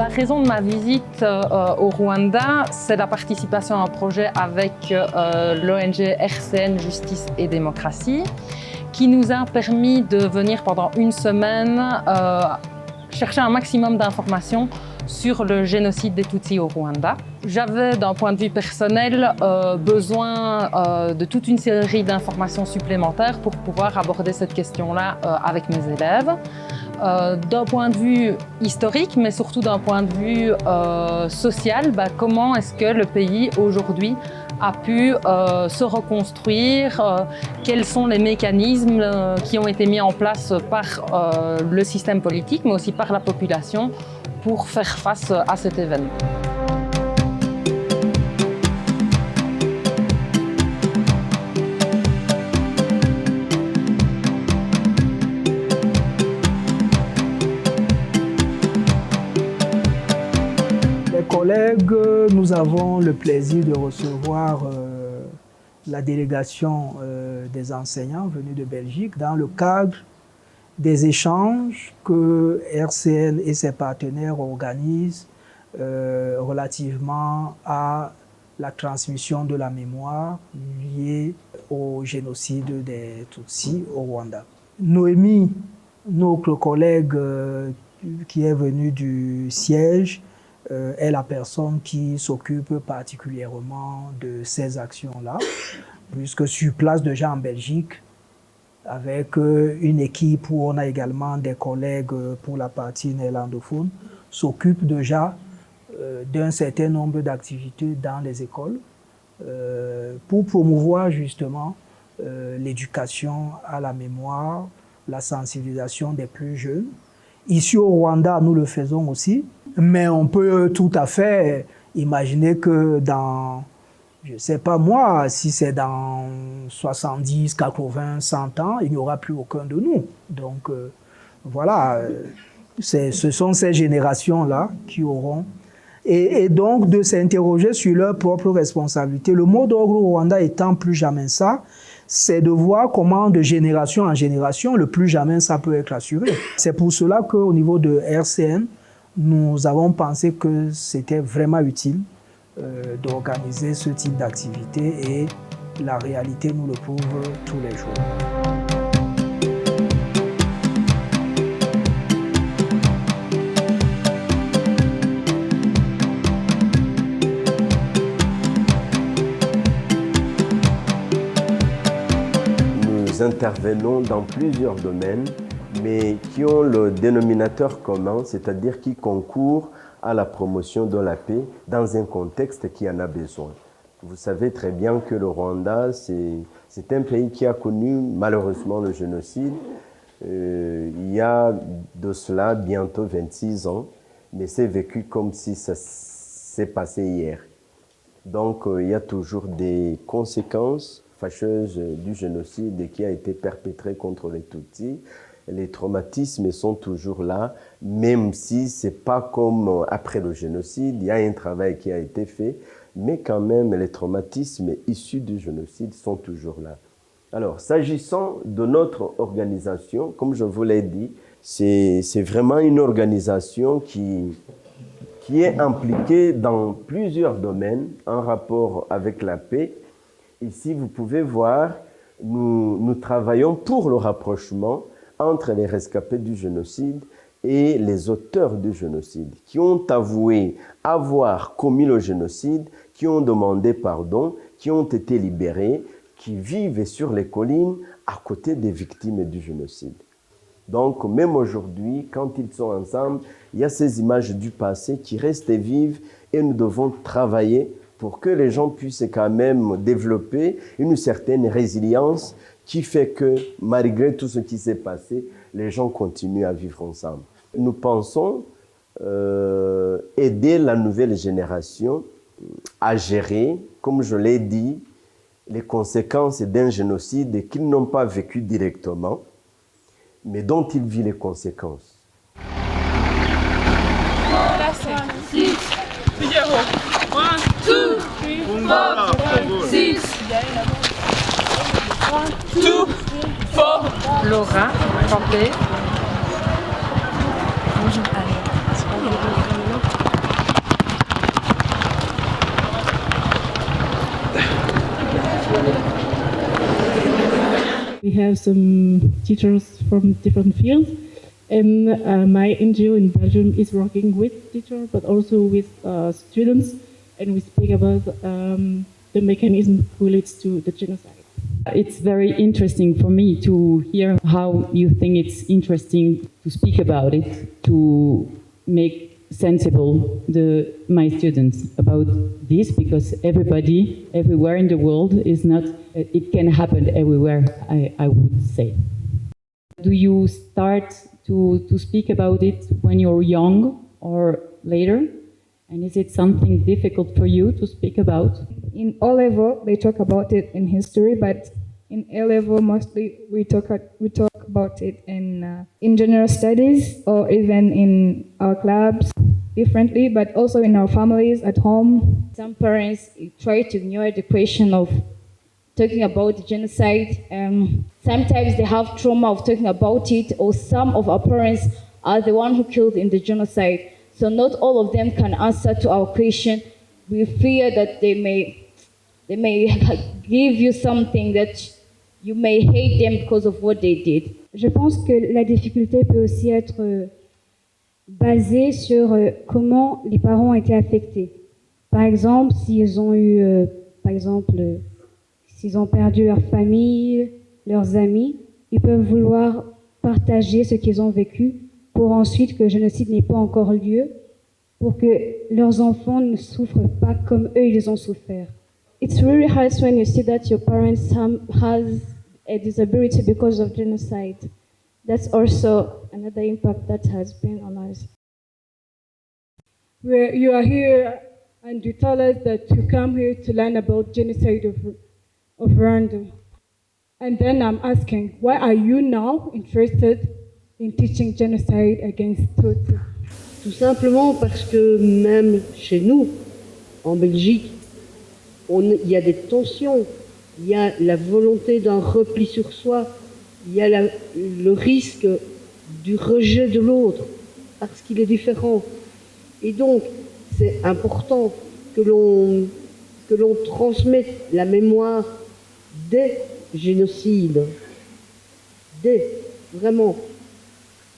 La raison de ma visite au Rwanda, c'est la participation à un projet avec l'ONG RCN Justice et Démocratie, qui nous a permis de venir pendant une semaine chercher un maximum d'informations sur le génocide des Tutsis au Rwanda. J'avais, d'un point de vue personnel, besoin de toute une série d'informations supplémentaires pour pouvoir aborder cette question-là avec mes élèves. D'un point de vue historique, mais surtout d'un point de vue social, comment est-ce que le pays aujourd'hui a pu se reconstruire, quels sont les mécanismes qui ont été mis en place par le système politique, mais aussi par la population pour faire face à cet événement. Collègues, nous avons le plaisir de recevoir la délégation des enseignants venus de Belgique dans le cadre des échanges que RCN et ses partenaires organisent relativement à la transmission de la mémoire liée au génocide des Tutsis au Rwanda. Noémie, notre collègue qui est venue du siège, est la personne qui s'occupe particulièrement de ces actions-là, puisque sur place déjà en Belgique, avec une équipe où on a également des collègues pour la partie néerlandophone, s'occupe déjà d'un certain nombre d'activités dans les écoles pour promouvoir justement l'éducation à la mémoire, la sensibilisation des plus jeunes. Ici au Rwanda, nous le faisons aussi, mais on peut tout à fait imaginer que dans, je ne sais pas moi, si c'est dans 70, 80, 100 ans, il n'y aura plus aucun de nous. Donc voilà, ce sont ces générations-là qui auront. Et donc de s'interroger sur leur propre responsabilité. Le mot d'ordre au Rwanda étant plus jamais ça, c'est de voir comment de génération en génération, le plus jamais ça peut être assuré. C'est pour cela qu'au niveau de RCN, nous avons pensé que c'était vraiment utile d'organiser ce type d'activité et la réalité nous le prouve tous les jours. Nous intervenons dans plusieurs domaines, mais qui ont le dénominateur commun, c'est-à-dire qui concourent à la promotion de la paix dans un contexte qui en a besoin. Vous savez très bien que le Rwanda, c'est un pays qui a connu malheureusement le génocide. Il y a de cela bientôt 26 ans, mais c'est vécu comme si ça s'est passé hier. Donc il y a toujours des conséquences fâcheuse du génocide qui a été perpétré contre les Tutsis. Les traumatismes sont toujours là, même si ce n'est pas comme après le génocide, il y a un travail qui a été fait, mais quand même les traumatismes issus du génocide sont toujours là. Alors, s'agissant de notre organisation, comme je vous l'ai dit, c'est vraiment une organisation qui est impliquée dans plusieurs domaines en rapport avec la paix. Ici, vous pouvez voir, nous travaillons pour le rapprochement entre les rescapés du génocide et les auteurs du génocide, qui ont avoué avoir commis le génocide, qui ont demandé pardon, qui ont été libérés, qui vivent sur les collines à côté des victimes du génocide. Donc, même aujourd'hui, quand ils sont ensemble, il y a ces images du passé qui restent vives et nous devons travailler pour que les gens puissent quand même développer une certaine résilience qui fait que, malgré tout ce qui s'est passé, les gens continuent à vivre ensemble. Nous pensons aider la nouvelle génération à gérer, comme je l'ai dit, les conséquences d'un génocide qu'ils n'ont pas vécu directement, mais dont ils vivent les conséquences. Laura, Campé. We have some teachers from different fields, and my NGO in Belgium is working with teachers, but also with students, and we speak about the mechanism relates to the genocide. It's very interesting for me to hear how you think it's interesting to speak about it, to make sensible my students about this, because everybody, everywhere in the world is not, it can happen everywhere, I would say. Do you start to speak about it when you're young or later? And is it something difficult for you to speak about? In O-level, they talk about it in history, but in A-level, mostly we talk about it in general studies or even in our clubs differently, but also in our families at home. Some parents try to ignore the question of talking about the genocide. Sometimes they have trauma of talking about it, or some of our parents are the one who killed in the genocide. So not all of them can answer to our question. We fear that they may give you something that you may hate them because of what they did. Je pense que la difficulté peut aussi être basée sur comment les parents ont été affectés. Par exemple, s'ils ont eu, s'ils ont perdu leur famille, leurs amis, ils peuvent vouloir partager ce qu'ils ont vécu pour ensuite que le génocide n'ait pas encore lieu, pour que leurs enfants ne souffrent pas comme eux ils ont souffert. It's really hard when you see that your parents has a disability because of genocide. That's also another impact that has been on us. You are here and you tell us that you come here to learn about genocide of Rwanda. And then I'm asking, why are you now interested in teaching genocide against Tutsi? Tout simplement parce que même chez nous, en Belgique, il y a des tensions, il y a la volonté d'un repli sur soi, il y a le risque du rejet de l'autre parce qu'il est différent. Et donc, c'est important que l'on transmette la mémoire des génocides, vraiment,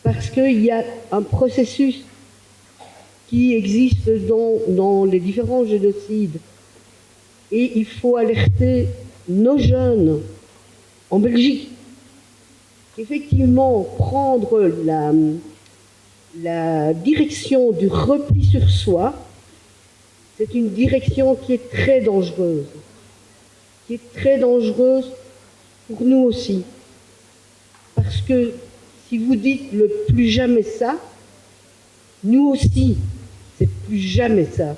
parce qu'il y a un processus qui existe dans les différents génocides. Et il faut alerter nos jeunes en Belgique. Effectivement, prendre la direction du repli sur soi, c'est une direction qui est très dangereuse. Qui est très dangereuse pour nous aussi. Parce que si vous dites le plus jamais ça, nous aussi, c'est plus jamais ça.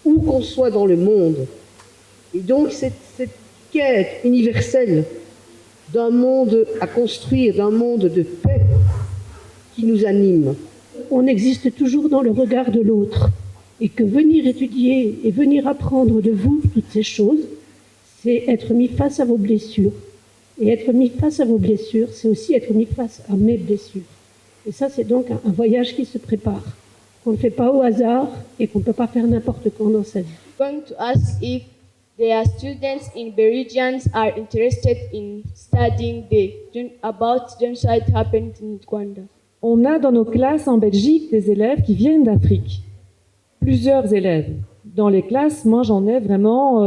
Où qu'on soit dans le monde. Et donc cette quête universelle d'un monde à construire, d'un monde de paix qui nous anime. On existe toujours dans le regard de l'autre. Et que venir étudier et venir apprendre de vous toutes ces choses, c'est être mis face à vos blessures. Et être mis face à vos blessures, c'est aussi être mis face à mes blessures. Et ça, c'est donc un voyage qui se prépare, qu'on ne fait pas au hasard et qu'on ne peut pas faire n'importe quand dans sa vie. I'm going to ask if there are students in Belgians are interested in studying about genocide happened in Rwanda. On a dans nos classes en Belgique des élèves qui viennent d'Afrique. Plusieurs élèves. Dans les classes, moi j'en ai vraiment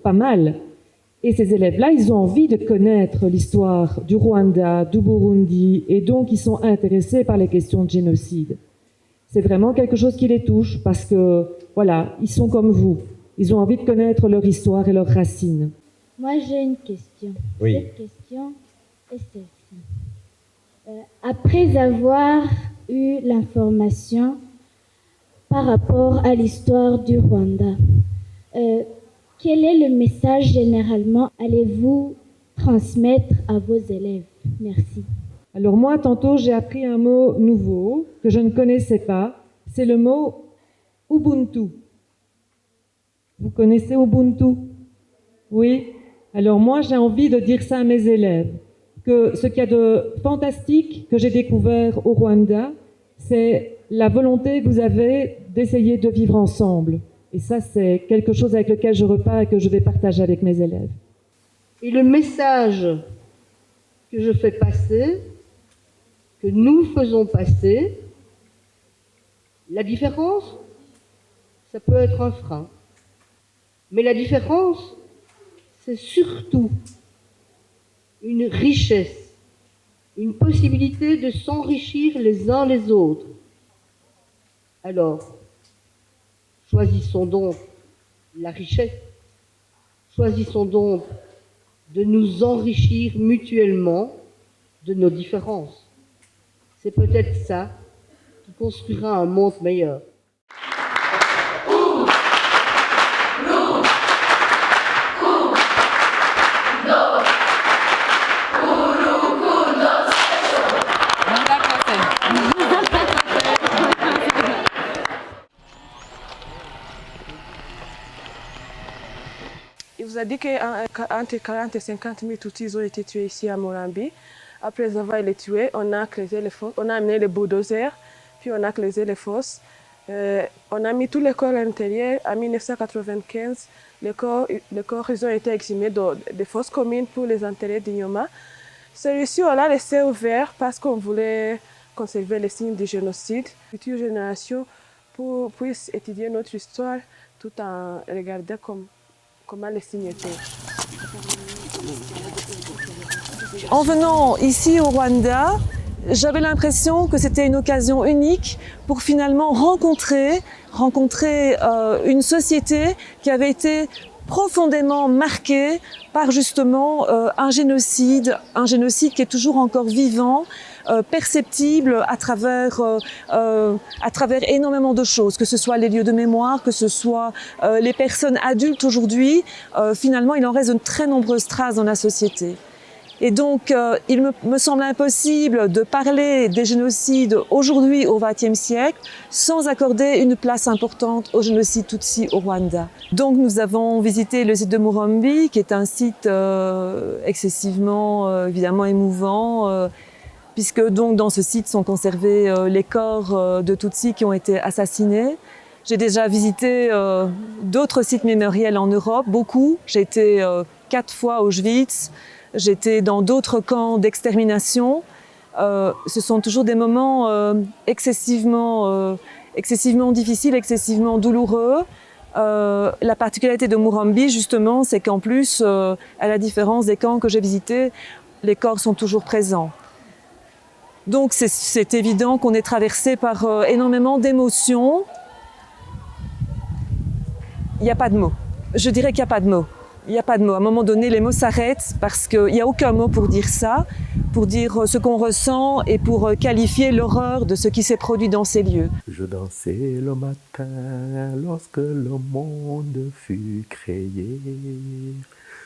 pas mal. Et ces élèves-là, ils ont envie de connaître l'histoire du Rwanda, du Burundi, et donc ils sont intéressés par les questions de génocide. C'est vraiment quelque chose qui les touche, parce que, voilà, ils sont comme vous. Ils ont envie de connaître leur histoire et leurs racines. Moi, j'ai une question. Oui. Cette question est celle-ci. Après avoir eu l'information par rapport à l'histoire du Rwanda, quel est le message généralement allez-vous transmettre à vos élèves? Merci. Alors moi, tantôt, j'ai appris un mot nouveau que je ne connaissais pas. C'est le mot Ubuntu. Vous connaissez Ubuntu? Oui. Alors moi, j'ai envie de dire ça à mes élèves, que ce qu'il y a de fantastique que j'ai découvert au Rwanda, c'est la volonté que vous avez d'essayer de vivre ensemble. Et ça, c'est quelque chose avec lequel je repars et que je vais partager avec mes élèves. Et le message que je fais passer, que nous faisons passer. La différence, ça peut être un frein. Mais la différence, c'est surtout une richesse, une possibilité de s'enrichir les uns les autres. Alors, choisissons donc la richesse, choisissons donc de nous enrichir mutuellement de nos différences. C'est peut-être ça qui construira un monde meilleur. Il vous a dit qu'entre 40 et 50 000 Tutsis ont été tués ici à Morambi. Après avoir les tués, on a creusé les fosses, on a amené les bulldozers, puis on a creusé les fosses. On a mis tous les corps à l'intérieur. En 1995, les corps ils ont été exhumés des fosses communes pour les enterrer d'Inyoma. Celui-ci, on l'a laissé ouvert parce qu'on voulait conserver les signes du génocide. Les futures générations puissent étudier notre histoire tout en regardant comment les signes étaient. En venant ici au Rwanda, j'avais l'impression que c'était une occasion unique pour finalement rencontrer une société qui avait été profondément marquée par justement un génocide qui est toujours encore vivant, perceptible à travers énormément de choses, que ce soit les lieux de mémoire, que ce soit les personnes adultes aujourd'hui. Finalement, il en reste de très nombreuses traces dans la société. Et donc, il me semble impossible de parler des génocides aujourd'hui au XXe siècle sans accorder une place importante au génocide Tutsi au Rwanda. Donc, nous avons visité le site de Murambi, qui est un site excessivement, évidemment, émouvant, puisque donc dans ce site sont conservés les corps de Tutsis qui ont été assassinés. J'ai déjà visité d'autres sites mémoriels en Europe, beaucoup. J'ai été 4 fois à Auschwitz. J'étais dans d'autres camps d'extermination. Ce sont toujours des moments excessivement difficiles, excessivement douloureux. La particularité de Murambi, justement, c'est qu'en plus, à la différence des camps que j'ai visités, les corps sont toujours présents. Donc c'est évident qu'on est traversé par énormément d'émotions. Il n'y a pas de mots. Je dirais qu'il n'y a pas de mots. Il n'y a pas de mots. À un moment donné, les mots s'arrêtent parce qu'il n'y a aucun mot pour dire ça, pour dire ce qu'on ressent et pour qualifier l'horreur de ce qui s'est produit dans ces lieux. Je dansais le matin lorsque le monde fut créé.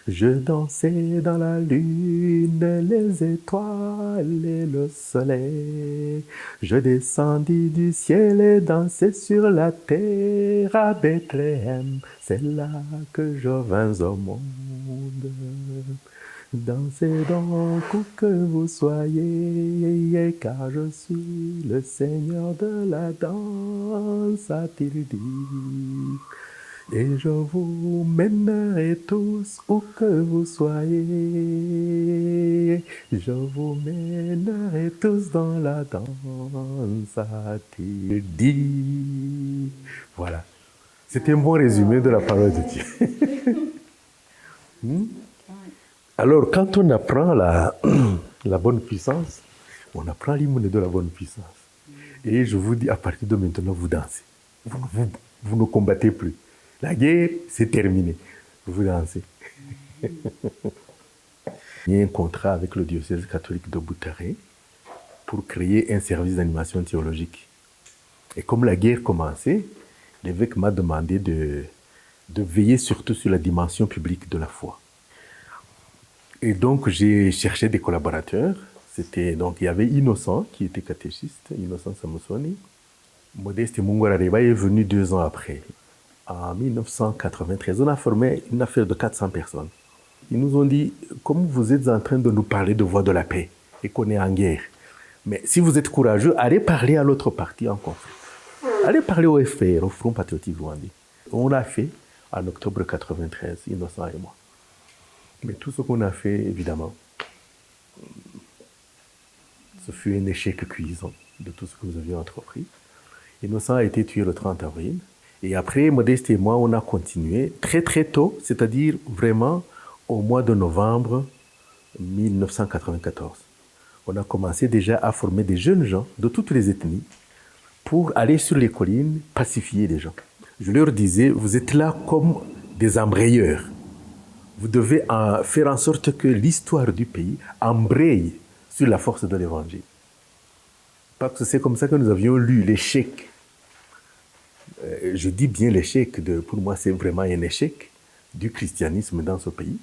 Je dansais dans la lune, les étoiles et le soleil. Je descendis du ciel et dansais sur la terre à Bethléem. C'est là que je vins au monde. Dansez donc où que vous soyez, car je suis le Seigneur de la danse, a-t-il dit. Et je vous mènerai tous où que vous soyez. Je vous mènerai tous dans la danse, a-t-il dit. Voilà. C'était un bon résumé de la parole de Dieu. Alors, quand on apprend la bonne puissance, on apprend l'hymne de la bonne puissance. Et je vous dis, à partir de maintenant, vous dansez. Vous ne combattez plus. La guerre, c'est terminé. Vous dansez. Il y a un contrat avec le diocèse catholique de Butare pour créer un service d'animation théologique. Et comme la guerre commençait, l'évêque m'a demandé de veiller surtout sur la dimension publique de la foi. Et donc, j'ai cherché des collaborateurs. Donc, il y avait Innocent, qui était catéchiste, Innocent Samosoni. Modeste Mungwarareba est venu 2 ans après. En 1993, on a formé une affaire de 400 personnes. Ils nous ont dit, comme vous êtes en train de nous parler de voie de la paix et qu'on est en guerre, mais si vous êtes courageux, allez parler à l'autre parti en conflit. Allez parler au FPR, au Front Patriotique Rwandais. On l'a fait en octobre 1993, Innocent et moi. Mais tout ce qu'on a fait, évidemment, Ce fut un échec cuisant de tout ce que vous aviez entrepris. Innocent a été tué le 30 avril. Et après, Modeste et moi, on a continué très très tôt, c'est-à-dire vraiment au mois de novembre 1994. On a commencé déjà à former des jeunes gens de toutes les ethnies pour aller sur les collines pacifier les gens. Je leur disais, vous êtes là comme des embrayeurs. Vous devez faire en sorte que l'histoire du pays embraye sur la force de l'évangile. Parce que c'est comme ça que nous avions lu l'échec. Je dis bien l'échec, pour moi c'est vraiment un échec du christianisme dans ce pays.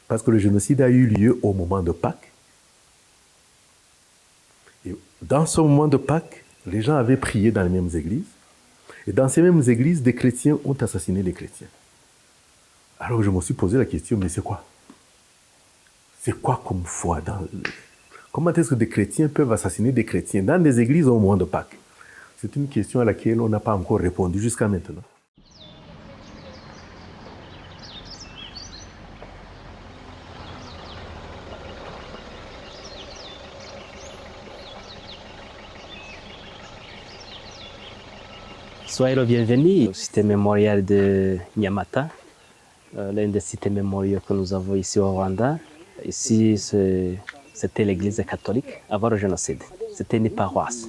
Parce que le génocide a eu lieu au moment de Pâques. Et dans ce moment de Pâques, les gens avaient prié dans les mêmes églises. Et dans ces mêmes églises, des chrétiens ont assassiné des chrétiens. Alors je me suis posé la question, mais c'est quoi? C'est quoi comme foi Comment est-ce que des chrétiens peuvent assassiner des chrétiens dans des églises au moment de Pâques? C'est une question à laquelle on n'a pas encore répondu jusqu'à maintenant. Soyez le bienvenu au site mémorial de Nyamata, l'un des sites mémoriaux que nous avons ici au Rwanda. Ici, c'était l'église catholique avant le génocide. C'était une paroisse.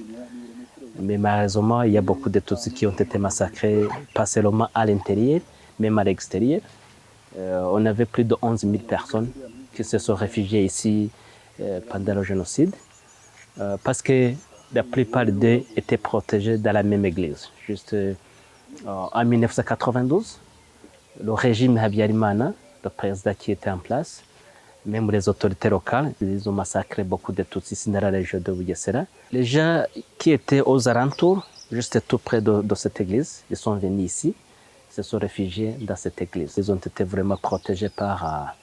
Mais malheureusement, il y a beaucoup de Tutsis qui ont été massacrés, pas seulement à l'intérieur, même à l'extérieur. On avait plus de 11 000 personnes qui se sont réfugiées ici pendant le génocide, parce que la plupart d'eux étaient protégés dans la même église. Juste en 1992, le régime Habyarimana, le président qui était en place, même les autorités locales, ils ont massacré beaucoup de Tutsis dans la région de Bugesera. Les gens qui étaient aux alentours, juste tout près de cette église, ils sont venus ici, se sont réfugiés dans cette église. Ils ont été vraiment protégés par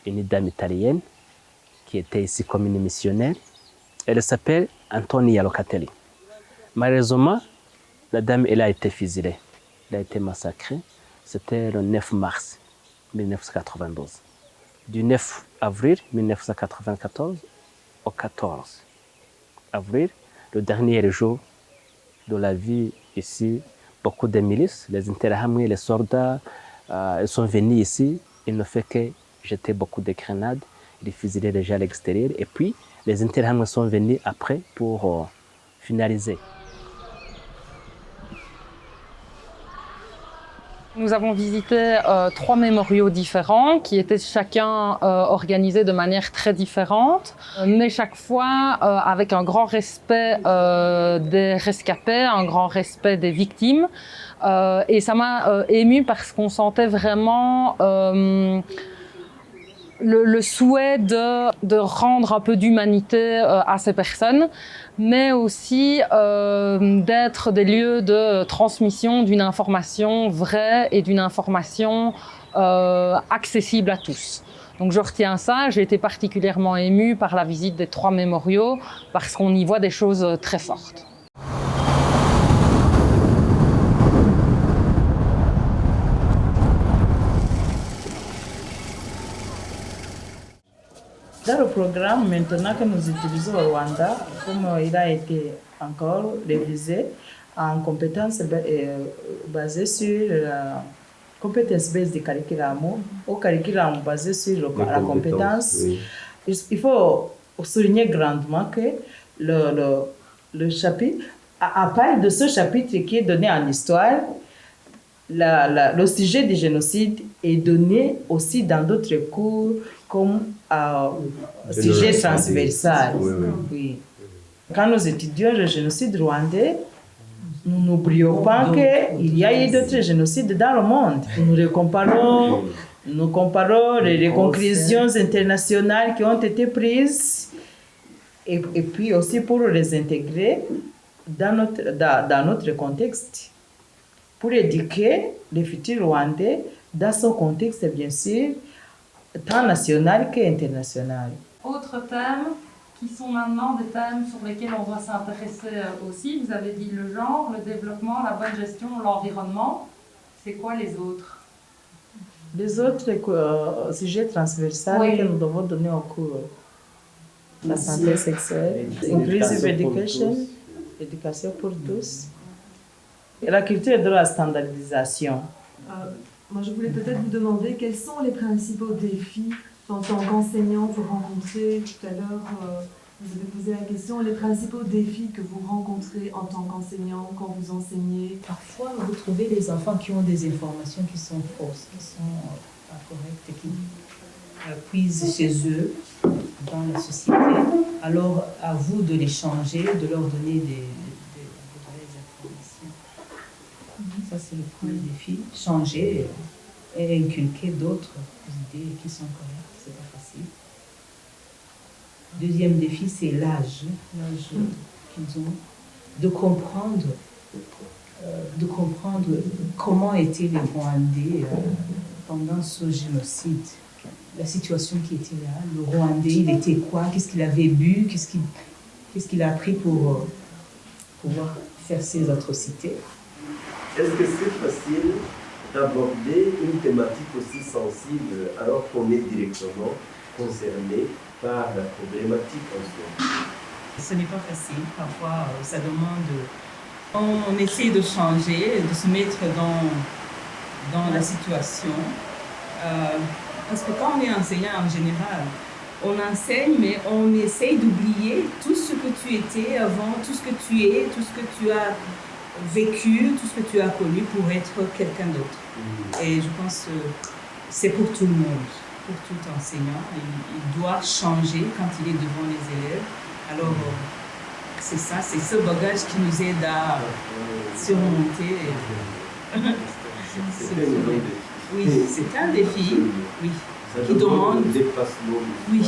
une dame italienne qui était ici comme une missionnaire. Elle s'appelle Antonia Locatelli. Malheureusement, la dame, elle a été fusillée. Elle a été massacrée. C'était le 9 mars 1992. Du 9 avril 1994 au 14 avril, le dernier jour de la vie ici, beaucoup de milices, les Interahamwe, les soldats, ils sont venus ici. Ils ne fait que jeter beaucoup de grenades, ils fusillaient les gens à l'extérieur. Et puis, les Interahamwe sont venus après pour finaliser. Nous avons visité 3 mémoriaux différents qui étaient chacun organisés de manière très différente, mais chaque fois avec un grand respect des rescapés, un grand respect des victimes. Et ça m'a émue parce qu'on sentait vraiment le souhait de rendre un peu d'humanité à ces personnes, mais aussi d'être des lieux de transmission d'une information vraie et d'une information accessible à tous. Donc je retiens ça, j'ai été particulièrement émue par la visite des 3 mémoriaux parce qu'on y voit des choses très fortes. Dans le programme maintenant que nous utilisons au Rwanda, comme il a été encore révisé en compétences basées sur la competence-based curriculum, au curriculum basé sur la compétence, oui. Il faut souligner grandement que le chapitre, à part de ce chapitre qui est donné en histoire, le sujet du génocide est donné aussi dans d'autres cours comme sujet transversal. Oui, oui. Oui. Quand nous étudions le génocide rwandais, nous n'oublions pas qu'il y a eu d'autres génocides dans le monde. Nous comparons les conclusions internationales qui ont été prises et puis aussi pour les intégrer dans notre contexte, pour éduquer les futurs Rwandais dans son contexte, bien sûr, tant national qu'international. Autres thèmes qui sont maintenant des thèmes sur lesquels on doit s'intéresser aussi. Vous avez dit le genre, le développement, la bonne gestion, l'environnement. C'est quoi les autres? Les autres sujets transversaux que nous devons donner au cours. la santé sexuelle, inclusive education, éducation pour tous, et la culture de la standardisation. Moi, je voulais peut-être vous demander quels sont les principaux défis en tant qu'enseignant vous rencontrez. Tout à l'heure, vous avez posé la question, les principaux défis que vous rencontrez en tant qu'enseignant quand vous enseignez. Parfois, vous trouvez des enfants qui ont des informations qui sont fausses, qui sont pas correctes, et qui puisent chez eux dans la société. Alors, à vous de les changer, de leur donner des vraies informations. Ça, c'est le premier défi. Changer et inculquer d'autres idées qui sont correctes, c'est pas facile. Deuxième défi, c'est l'âge qu'ils ont, de comprendre comment étaient les Rwandais pendant ce génocide, la situation qui était là. Le Rwandais, il était quoi? Qu'est-ce qu'il avait bu? Qu'est-ce qu'il a appris pour pouvoir faire ces atrocités? Est-ce que c'est facile d'aborder une thématique aussi sensible alors qu'on est directement concerné par la problématique en soi? Ce n'est pas facile. Parfois, ça demande... On essaie de changer, de se mettre dans la situation. Parce que quand on est enseignant en général, on enseigne, mais on essaye d'oublier tout ce que tu étais avant, tout ce que tu es, tout ce que tu as vécu, tout ce que tu as connu pour être quelqu'un d'autre. Et je pense que c'est pour tout le monde, pour tout enseignant. Il doit changer quand il est devant les élèves. Alors, c'est ça, c'est ce bagage qui nous aide à surmonter. Oui, c'est un défi, oui, qui demande... Oui,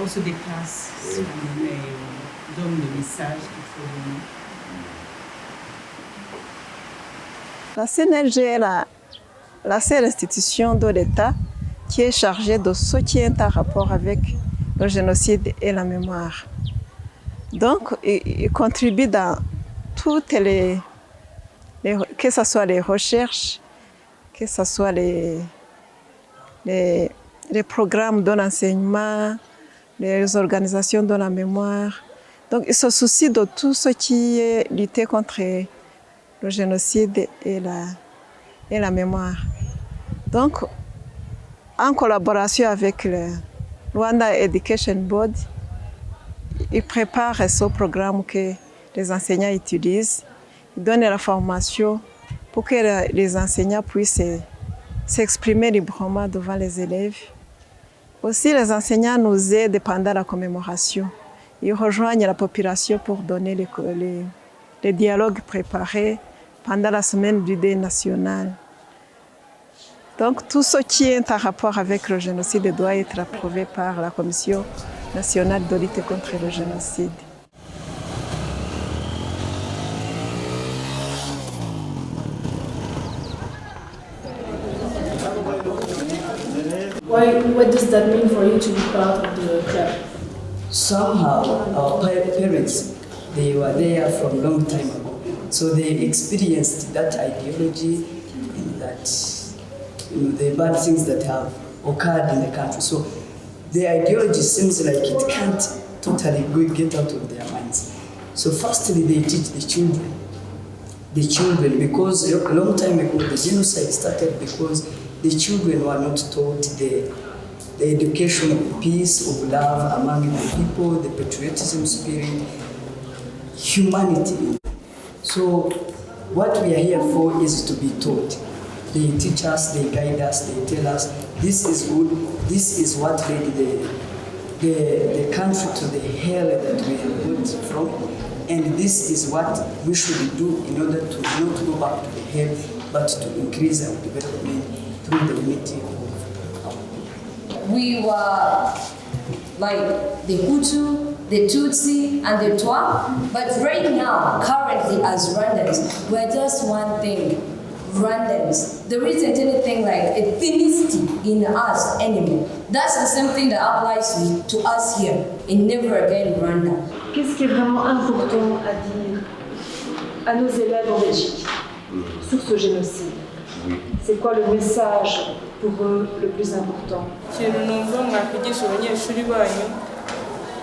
on se déplace, on donne le message qu'il faut donner. La CNLG est la seule institution de l'État qui est chargée de ce qui est en rapport avec le génocide et la mémoire. Donc, il contribue dans toutes que ce soit les recherches, que ce soit les programmes de l'enseignement, les organisations de la mémoire. Donc, il se soucie de tout ce qui est lutter contre le génocide et la mémoire. Donc, en collaboration avec le Rwanda Education Board, il prépare ce programme que les enseignants utilisent. Il donne la formation pour que les enseignants puissent s'exprimer librement devant les élèves. Aussi, les enseignants nous aident pendant la commémoration. Ils rejoignent la population pour donner les dialogues préparés pendant la semaine du deuil national. Donc, tout ce qui est en rapport avec le génocide doit être approuvé par la Commission nationale de lutte contre le génocide. What does that mean for you to be part of the club? Somehow, our parents, they were there from a long time ago. So they experienced that ideology and that, the bad things that have occurred in the country. So the ideology seems like it can't totally get out of their minds. So firstly, they teach the children, because a long time ago, the genocide started because the children were not taught the education of peace, of love among the people, the patriotism spirit, humanity. So what we are here for is to be taught. They teach us, they guide us, they tell us, this is good, this is what led the country to the hell that we have got from, and this is what we should do in order to not go back to the hell, but to increase our development through the unity of our people. We were like the Hutu, the Tutsi, and the Twa, but right now, currently as Rwandans, we're just one thing. Rwandans. There isn't anything like ethnicity in us anymore. That's the same thing that applies to us here in Never Again Rwanda. Qu'est-ce qui est vraiment important à dire à nos élèves en Belgique sur ce génocide? C'est quoi le message pour eux le plus important? ikintu numva mwakigisha abanyeshuri banyu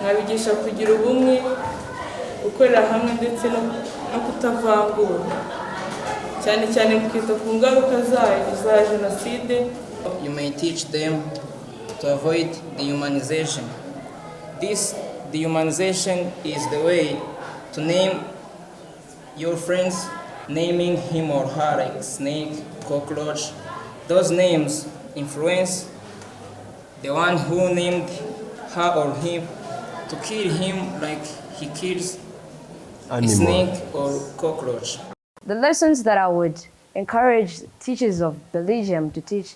nkabigisha kugira ubumwe gukorera hamwe ndetse no kutavangura cyane cyane mu kwita ku ngaruka zayo za jenoside. You may teach them to avoid dehumanization. This dehumanization is the way to name your friends, naming him or her like snake, cockroach. Those names influence the one who named her or him to kill him like he kills a snake or cockroach. The lessons that I would encourage teachers of Belgium to teach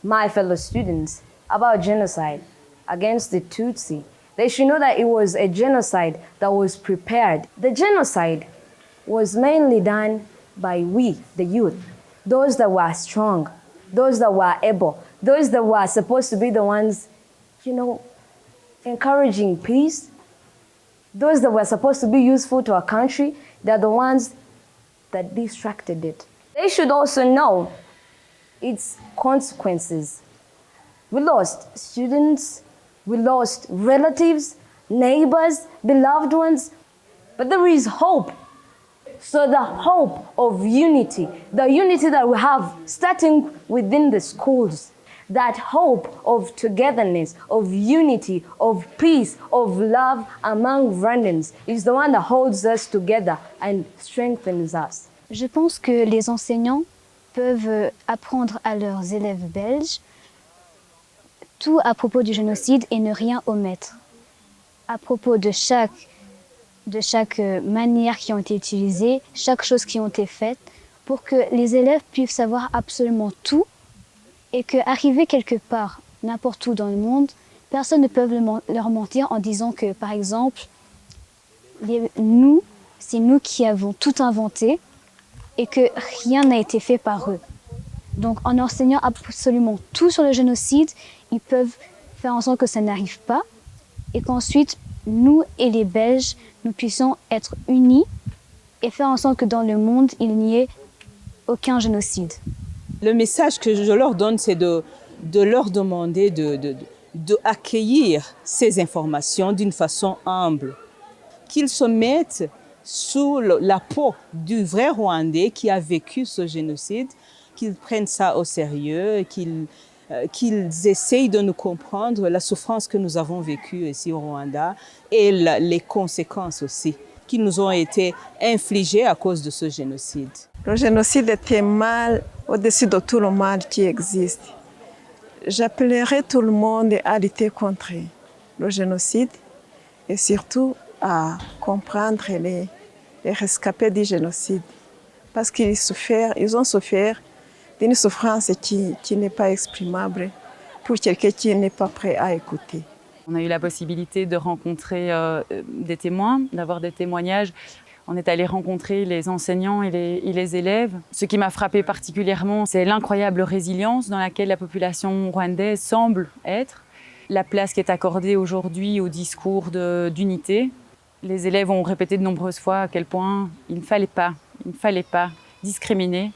my fellow students about genocide against the Tutsi. They should know that it was a genocide that was prepared. The genocide was mainly done by we, the youth, those that were strong, those that were able, those that were supposed to be the ones, encouraging peace, those that were supposed to be useful to our country, they're the ones that distracted it. They should also know its consequences. We lost students, we lost relatives, neighbors, beloved ones, but there is hope. So the hope of unity, the unity that we have starting within the schools, that hope of togetherness, of unity, of peace, of love among Rwandans is the one that holds us together and strengthens us. Je pense que les enseignants peuvent apprendre à leurs élèves belges tout à propos du génocide et ne rien omettre. À propos de chaque manière qui ont été utilisées, chaque chose qui ont été faite, pour que les élèves puissent savoir absolument tout et qu'arriver quelque part, n'importe où dans le monde, personne ne peut leur mentir en disant que, par exemple, c'est nous qui avons tout inventé et que rien n'a été fait par eux. Donc en enseignant absolument tout sur le génocide, ils peuvent faire en sorte que ça n'arrive pas et qu'ensuite, nous et les Belges, nous puissions être unis et faire en sorte que dans le monde, il n'y ait aucun génocide. Le message que je leur donne, c'est de leur demander d'accueillir ces informations d'une façon humble, qu'ils se mettent sous la peau du vrai Rwandais qui a vécu ce génocide, qu'ils prennent ça au sérieux, qu'ils essayent de nous comprendre la souffrance que nous avons vécue ici au Rwanda et les conséquences aussi qui nous ont été infligées à cause de ce génocide. Le génocide était mal au-dessus de tout le mal qui existe. J'appellerai tout le monde à lutter contre le génocide et surtout à comprendre les rescapés du génocide parce qu'ils ont souffert d'une souffrance qui n'est pas exprimable pour quelqu'un qui n'est pas prêt à écouter. On a eu la possibilité de rencontrer des témoins, d'avoir des témoignages. On est allé rencontrer les enseignants et les élèves. Ce qui m'a frappé particulièrement, c'est l'incroyable résilience dans laquelle la population rwandaise semble être, la place qui est accordée aujourd'hui au discours d'unité. Les élèves ont répété de nombreuses fois à quel point il ne fallait pas discriminer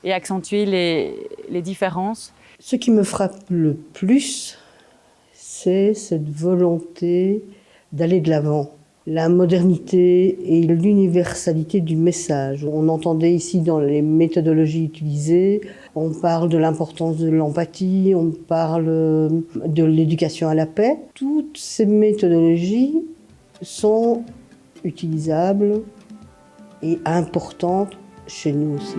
et accentuer les différences. Ce qui me frappe le plus, c'est cette volonté d'aller de l'avant. La modernité et l'universalité du message. On entendait ici dans les méthodologies utilisées, on parle de l'importance de l'empathie, on parle de l'éducation à la paix. Toutes ces méthodologies sont utilisables et importantes chez nous aussi.